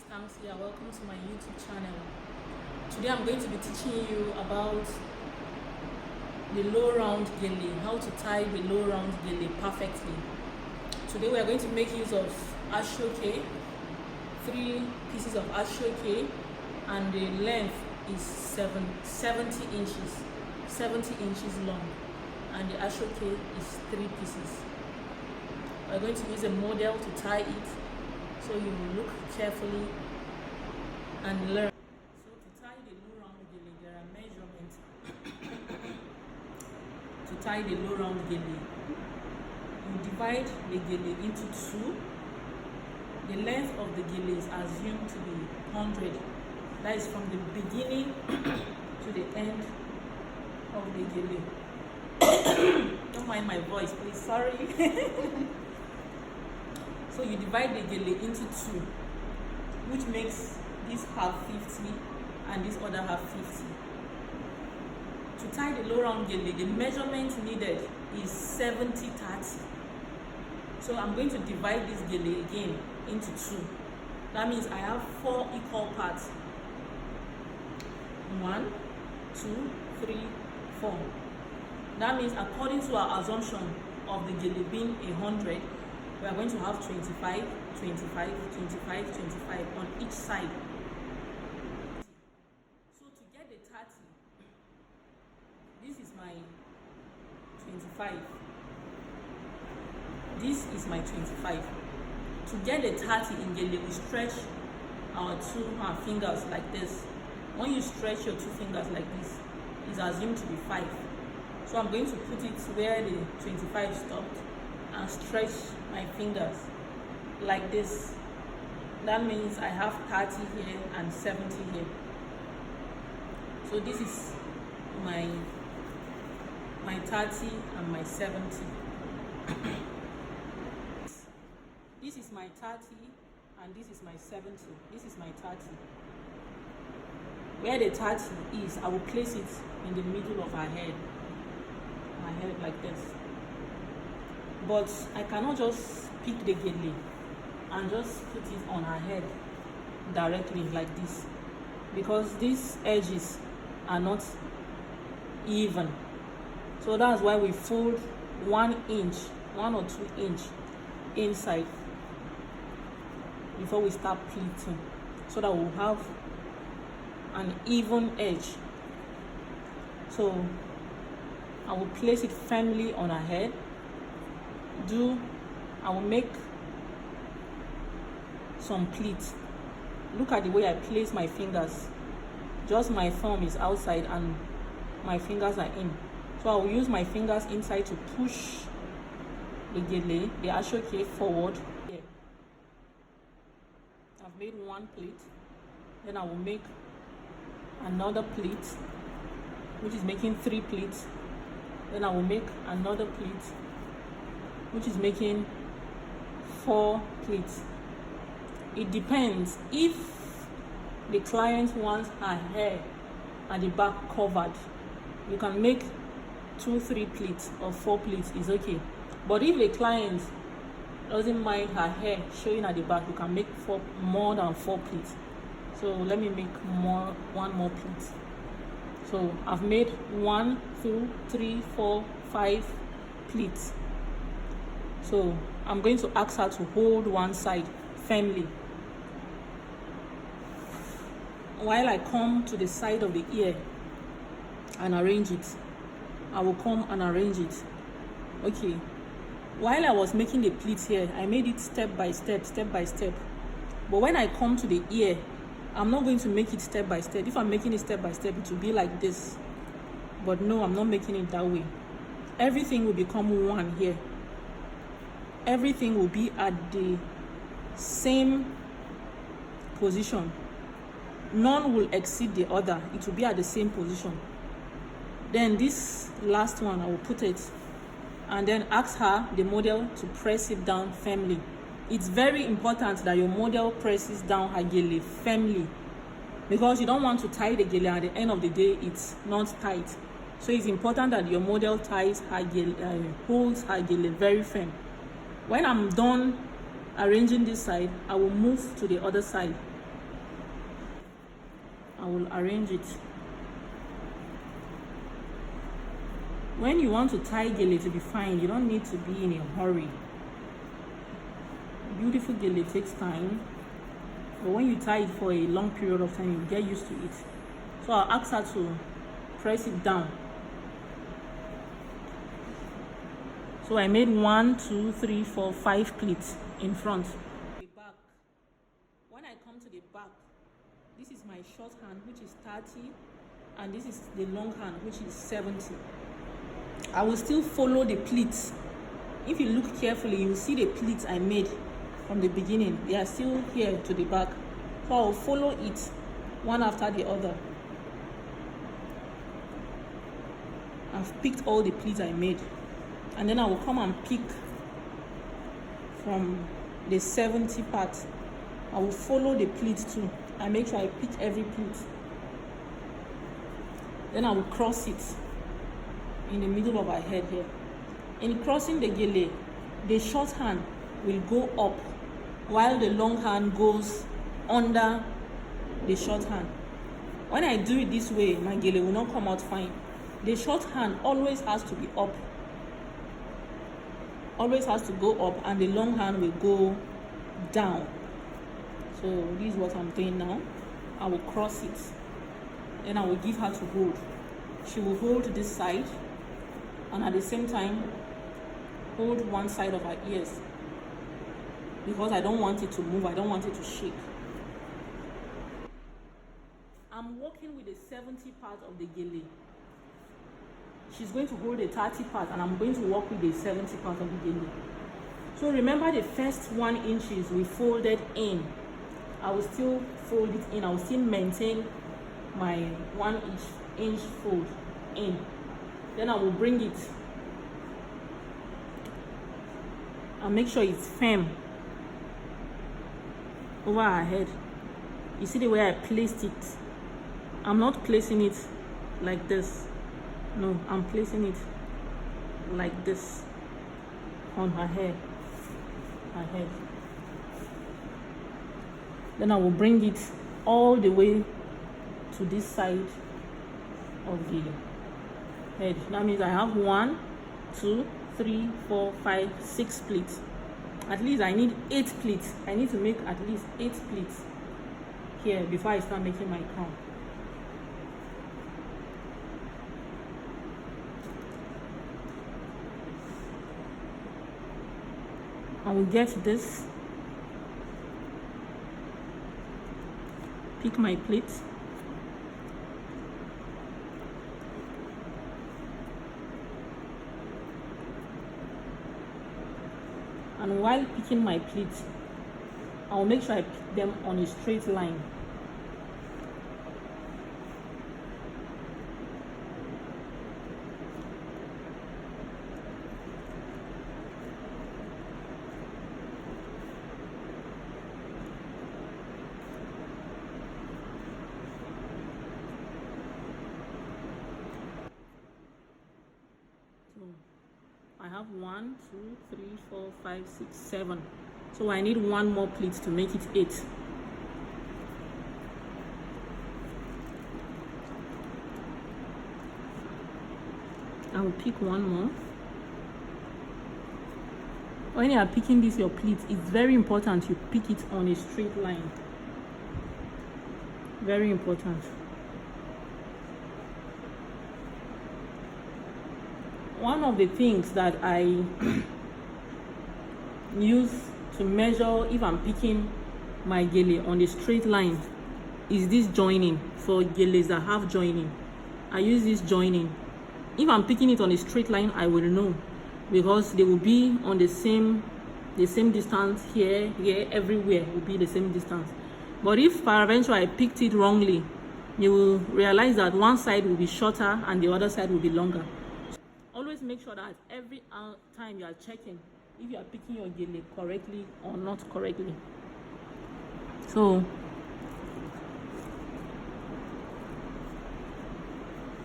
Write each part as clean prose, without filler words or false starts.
Thanks, yeah, welcome to my YouTube channel. Today I'm going to be teaching you about the low round gele, how to tie the low round gele perfectly. Today we are going to make use of ashoke, 3 pieces of ashoke, and the length is 70 inches long, and the ashoke is 3 pieces. We're going to use a model to tie it, so you will look carefully and learn. So to tie the low round gele, there are measurements. To tie the low round gele, you divide the gele into 2. The length of the gele is assumed to be 100. That is from the beginning to the end of the gele. Don't mind my voice, please. Sorry. So you divide the gele into 2, which makes this half 50 and this other half 50. To tie the low round gele, the measurement needed is 70-30. So I'm going to divide this gele again into 2. That means I have 4 equal parts. 1, 2, 3, 4. That means according to our assumption of the gele being 100, we are going to have 25, 25, 25, 25 on each side. So to get the 30, this is my 25. This is my 25. To get the 30 in gele, we stretch our fingers like this. When you stretch your 2 fingers like this, it's assumed to be 5. So I'm going to put it where the 25 stopped and stretch my fingers like this. That means I have 30 here and 70 here. So this is my 30 and my 70. This is my 30 and this is my 70. This is my 30. Where the 30 is, I will place it in the middle of her head. My head like this. But I cannot just pick the gele and just put it on her head directly like this, because these edges are not even. So that's why we fold 1 or 2 inch inside before we start pleating, so that we'll have an even edge. So I will place it firmly on her head. I will make some pleats. Look at the way I place my fingers. Just my thumb is outside and my fingers are in. So I will use my fingers inside to push the gele, the ashoke, forward. Here. I've made 1 pleat. Then I will make another pleat, which is making 3 pleats. Then I will make another pleat, which is making 4 pleats. It depends. If the client wants her hair and the back covered, you can make 2, 3 pleats or 4 pleats is okay. But if the client doesn't mind her hair showing at the back, you can make more than 4 pleats. So let me make 1 more pleat. So I've made 1, 2, 3, 4, 5 pleats. So I'm going to ask her to hold one side firmly, while I come to the side of the ear and arrange it. I will come and arrange it. Okay. While I was making the pleat here, I made it step by step. But when I come to the ear, I'm not going to make it step by step. If I'm making it step by step, it will be like this. But no, I'm not making it that way. Everything will become one here. Everything will be at the same position. None will exceed the other. It will be at the same position. Then this last one, I will put it and then ask her, the model, to press it down firmly. It's very important that your model presses down her gele firmly, because you don't want to tie the gele and at the end of the day it's not tight. So it's important that your model ties her gele, holds her gele very firm. When I'm done arranging this side, I will move to the other side will arrange it. When you want to tie gele to be fine, you don't need to be in a hurry. Beautiful gele takes time, but when you tie it for a long period of time, you get used to it. So I'll ask her to press it down. So I made 1, 2, 3, 4, 5 pleats in front. The back. When I come to the back, this is my short hand, which is 30, and this is the long hand, which is 70. I will still follow the pleats. If you look carefully, you will see the pleats I made from the beginning. They are still here to the back. So I will follow it one after the other. I've picked all the pleats I made. And then I will come and pick from the 70 part. I will follow the pleat too. I make sure I pick every pleat. Then I will cross it in the middle of our head here. In crossing the gele, the short hand will go up while the long hand goes under the short hand. When I do it this way, my gele will not come out fine. The short hand always has to be up. Always has to go up, and the long hand will go down. So this is what I'm doing now. I will cross it, then I will give her to hold. She will hold this side, and at the same time hold one side of her ears, because I don't want it to move. I don't want it to shake. I'm working with the 70 part of the gele. She's going to hold the 30 part, and I'm going to work with the 70 part of the gele. So remember, the first 1 inch we folded in. I will still fold it in. I will still maintain my 1 inch fold in. Then I will bring it and make sure it's firm over her head. You see the way I placed it? I'm not placing it like this. No, I'm placing it like this on her head. Then I will bring it all the way to this side of the head. That means I have 1, 2, 3, 4, 5, 6 pleats. At least I need 8 pleats. I need to make at least 8 pleats here before I start making my crown. I will get this, pick my plate, and while picking my plate, I will make sure I pick them on a straight line. I have 1, 2, 3, 4, 5, 6, 7. So I need 1 more pleat to make it 8. I will pick 1 more. When you are picking this your pleat, it's very important you pick it on a straight line. Very important. One of the things that I use to measure if I'm picking my gele on a straight line is this joining. For geles that have joining, I use this joining. If I'm picking it on a straight line, I will know, because they will be on the same distance here, everywhere will be the same distance. But if peradventure I picked it wrongly, you will realize that one side will be shorter and the other side will be longer. Always make sure that every time you are checking if you are picking your gele correctly or not correctly. So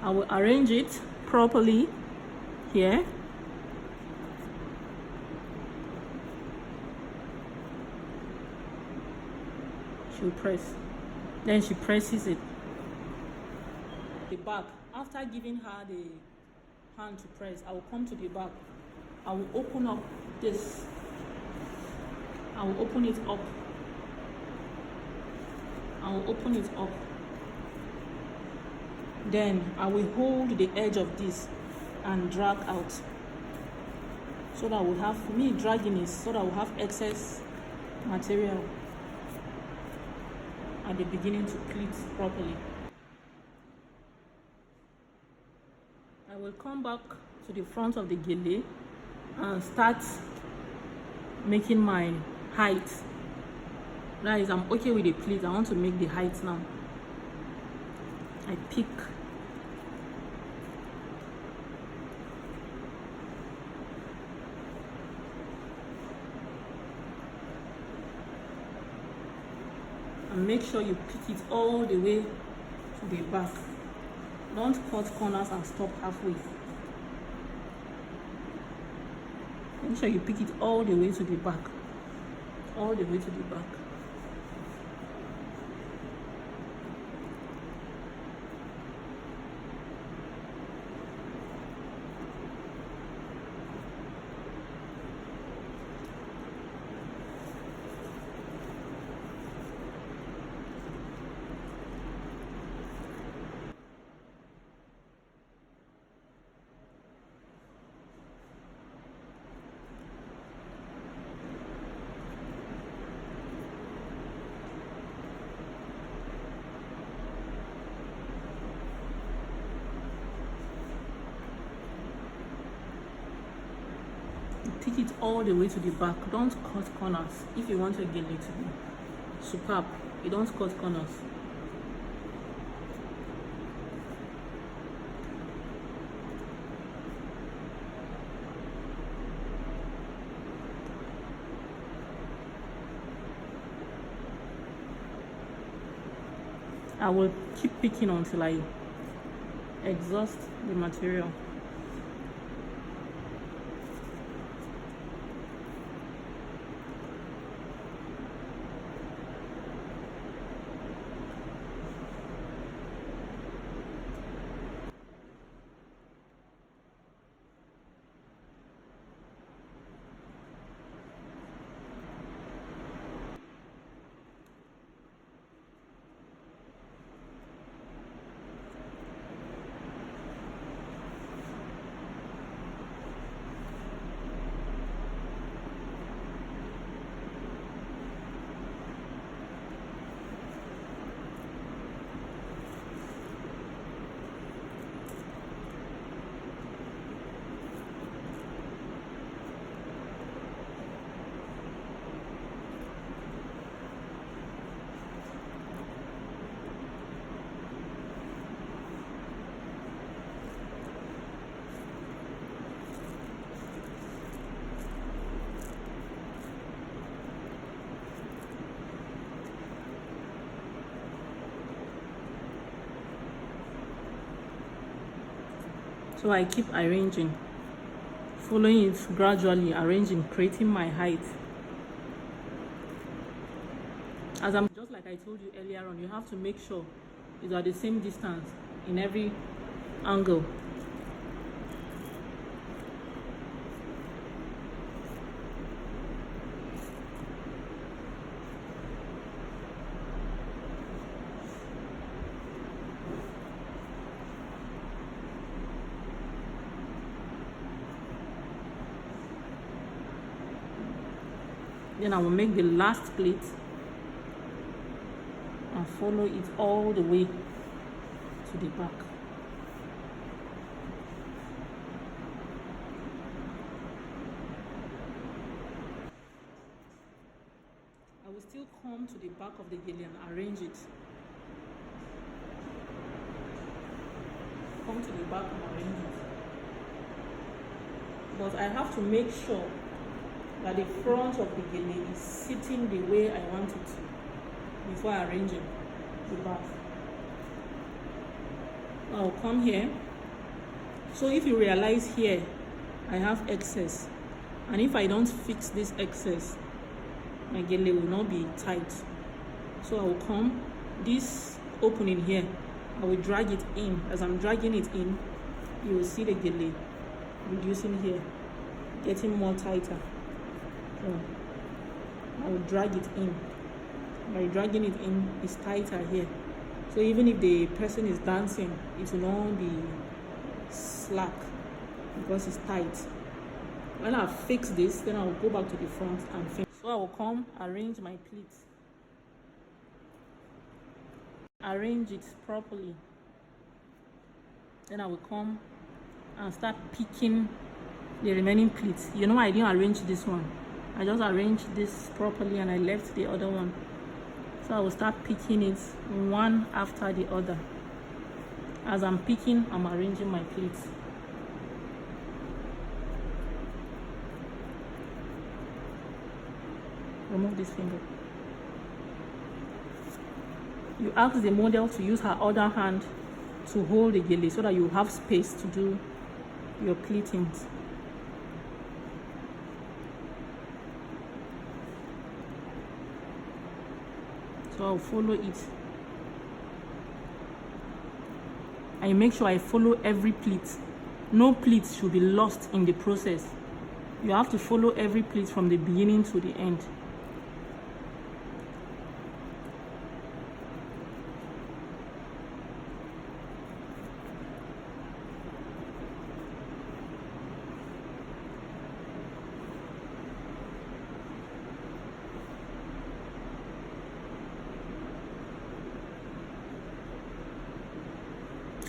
I will arrange it properly here. She will press, then she presses it the back. After giving her the hand to press, I will come to the back. I will open up this. I will open it up. I will open it up. Then I will hold the edge of this and drag out. So that we'll have, for me, dragging is so that we'll have excess material at the beginning to pleat properly. I will come back to the front of the gele and start making my height. That is, I'm okay with the pleat. I want to make the height now. I pick and make sure you pick it all the way to the back. Don't cut corners and stop halfway. Make sure you pick it all the way to the back. All the way to the back. Take it all the way to the back. Don't cut corners if you want your gele to be superb. You don't cut corners. I will keep picking until I exhaust the material. So I keep arranging, following it gradually, arranging, creating my height. As I'm just like I told you earlier on, you have to make sure it's at the same distance in every angle. Then I will make the last plate and follow it all the way to the back. I will still come to the back of the gele and arrange it. Come to the back and arrange it. But I have to make sure that the front of the gele is sitting the way I want it to before arranging the back. I'll come here. So if you realize here, I have excess. And if I don't fix this excess, my gele will not be tight. So I will come this opening here I will drag it in. As I'm dragging it in, you will see the gele reducing here, getting more tighter. So I will drag it in. By dragging it in, it's tighter here. So even if the person is dancing, it will not be slack because it's tight. When I fix this, then I will go back to the front and finish. So I will come, arrange my pleats. Arrange it properly. Then I will come and start picking the remaining pleats. You know, I didn't arrange this one. I just arranged this properly and I left the other one. So I will start picking it one after the other. As I'm picking, I'm arranging my pleats. Remove this finger. You ask the model to use her other hand to hold the gele so that you have space to do your pleatings. So I'll follow it. I make sure I follow every pleat. No pleat should be lost in the process. You have to follow every pleat from the beginning to the end.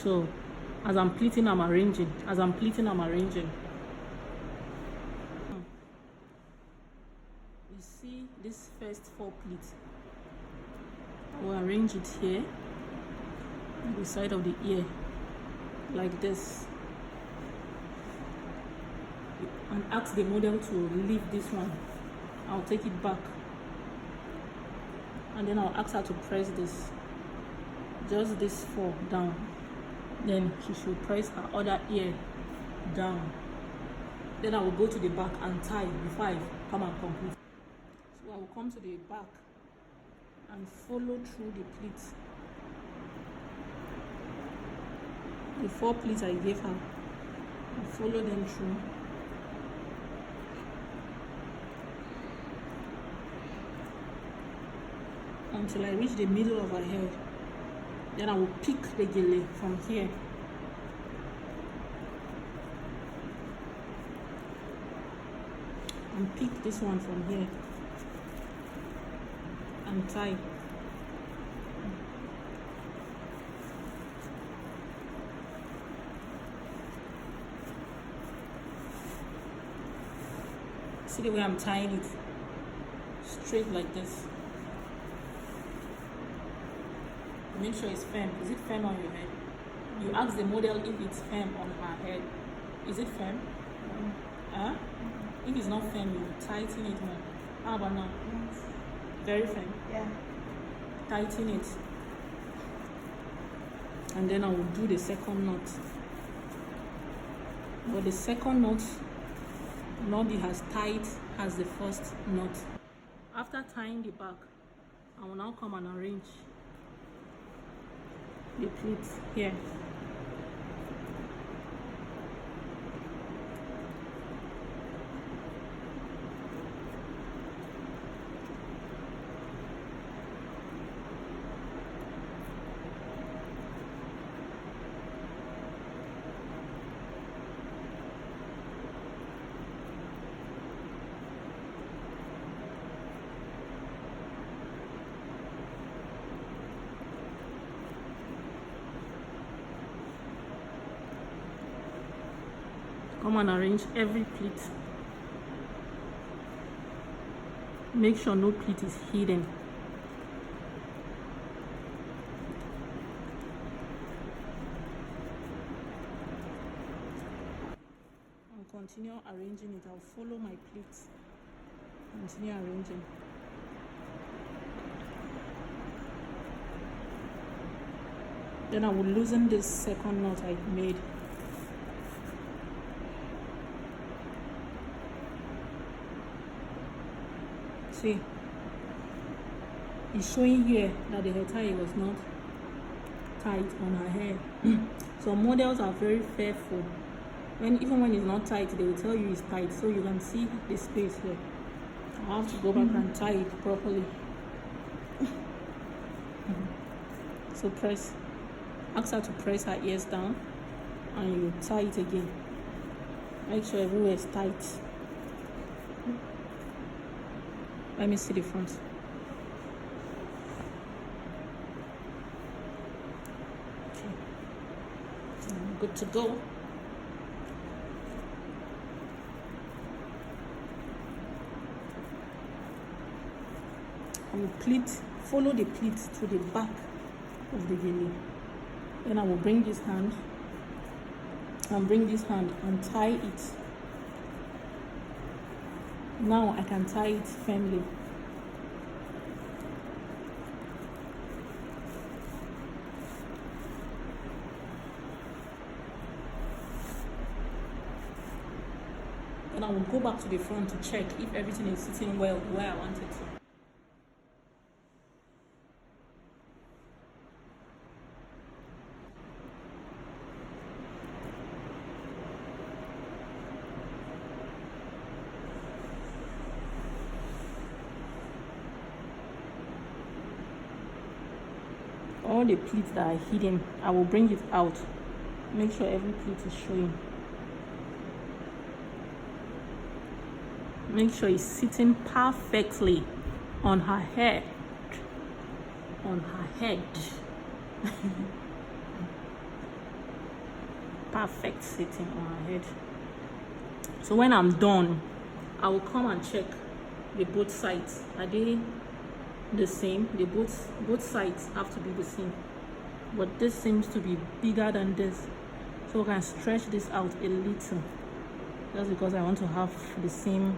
So as I'm pleating, I'm arranging. As I'm pleating, I'm arranging. You see this first 4 pleats. I will arrange it here on the side of the ear like this. And ask the model to leave this one. I'll take it back. And then I'll ask her to press this. Just this 4 down. Then she should press her other ear down. Then I will go to the back and tie before I come and complete. So I will come to the back and follow through the pleats. The 4 pleats I gave her, I follow them through. Until I reach the middle of her head. Then I will pick the gele from here. And pick this one from here. And tie. See the way I'm tying it? Straight like this. Make sure it's firm. Is it firm on your head? You ask the model if it's firm on her head. Is it firm? Huh? If it's not firm, you tighten it more. How about now? Yes. Very firm? Yeah. Tighten it. And then I will do the second knot. But the second knot will not be as tight as the first knot. After tying the back, I will now come and arrange the pleats here. Come and arrange every pleat. Make sure no pleat is hidden. I'll continue arranging it. I'll follow my pleats. Continue arranging. Then I will loosen this second knot I made. See, it's showing here that the hair tie was not tight on her hair. Some models are very fearful. Even when it's not tight, they will tell you it's tight. So you can see the space here. I have to go back and tie it properly. So ask her to press her ears down and you tie it again. Make sure everywhere is tight. Let me see the front. Okay, I'm good to go. I will follow the pleat to the back of the gele. Then I will bring this hand and tie it. Now I can tie it firmly. Then I will go back to the front to check if everything is sitting well where I want it to. All the pleats that are hidden, I will bring it out. Make sure every pleat is showing. Make sure it's sitting perfectly on her head. On her head. Perfect sitting on her head. So when I'm done, I will come and check the both sides. Are they the same? Both sides have to be the same, but this seems to be bigger than this, so I can stretch this out a little. That's because I want to have the same.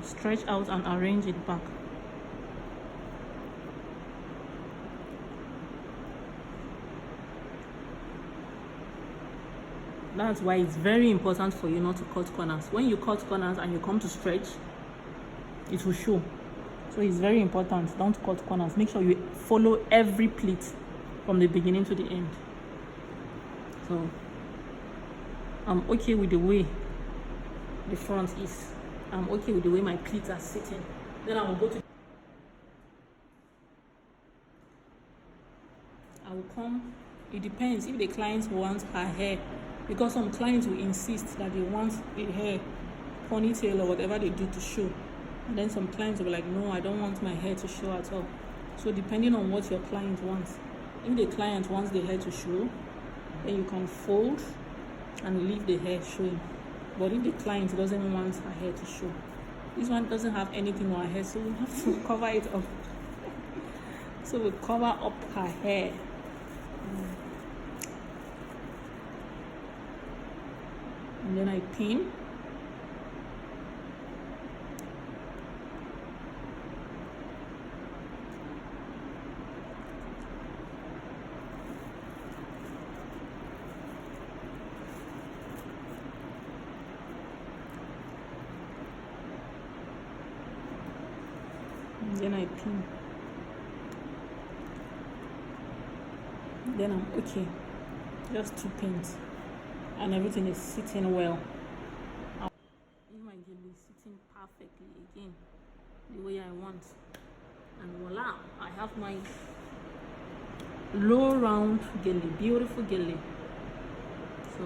Stretch out and arrange it back. That's why it's very important for you not to cut corners. When you cut corners and you come to stretch, it will show. So it's very important. Don't cut corners. Make sure you follow every pleat from the beginning to the end. So I'm okay with the way the front is. I'm okay with the way my pleats are sitting. Then I will go to. I will come. It depends if the client wants her hair, because some clients will insist that they want the hair ponytail or whatever they do to show. And then some clients will be like, no, I don't want my hair to show at all. So depending on what your client wants. If the client wants the hair to show, then you can fold and leave the hair showing. But if the client doesn't want her hair to show, this one doesn't have anything on her hair, so we have to cover it up. So we cover up her hair. And then I pin. And then I pin. Then I'm okay. Just 2 pins. And everything is sitting well. In my gele is sitting perfectly again, the way I want. And voila, I have my low round gele, beautiful gele. So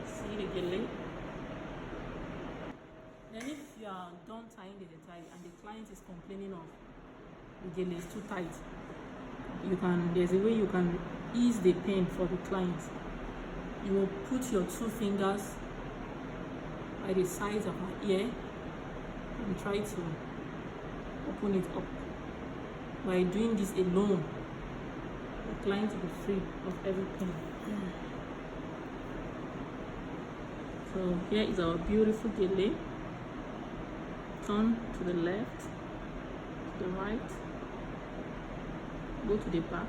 see the gele. Then if you are done tying the tie and the client is complaining of the gele is too tight, there's a way you can ease the pain for the client. You will put your 2 fingers by the sides of her ear and try to open it up. By doing this alone, the client will be free of every pain. So here is our beautiful gele. Turn to the left, to the right, go to the back.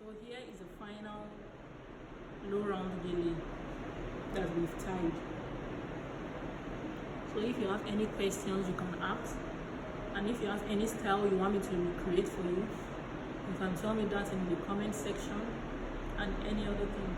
So here is the final low round gele that we've tied. So if you have any questions, you can ask, and if you have any style you want me to recreate for you, you can tell me that in the comment section, and any other thing.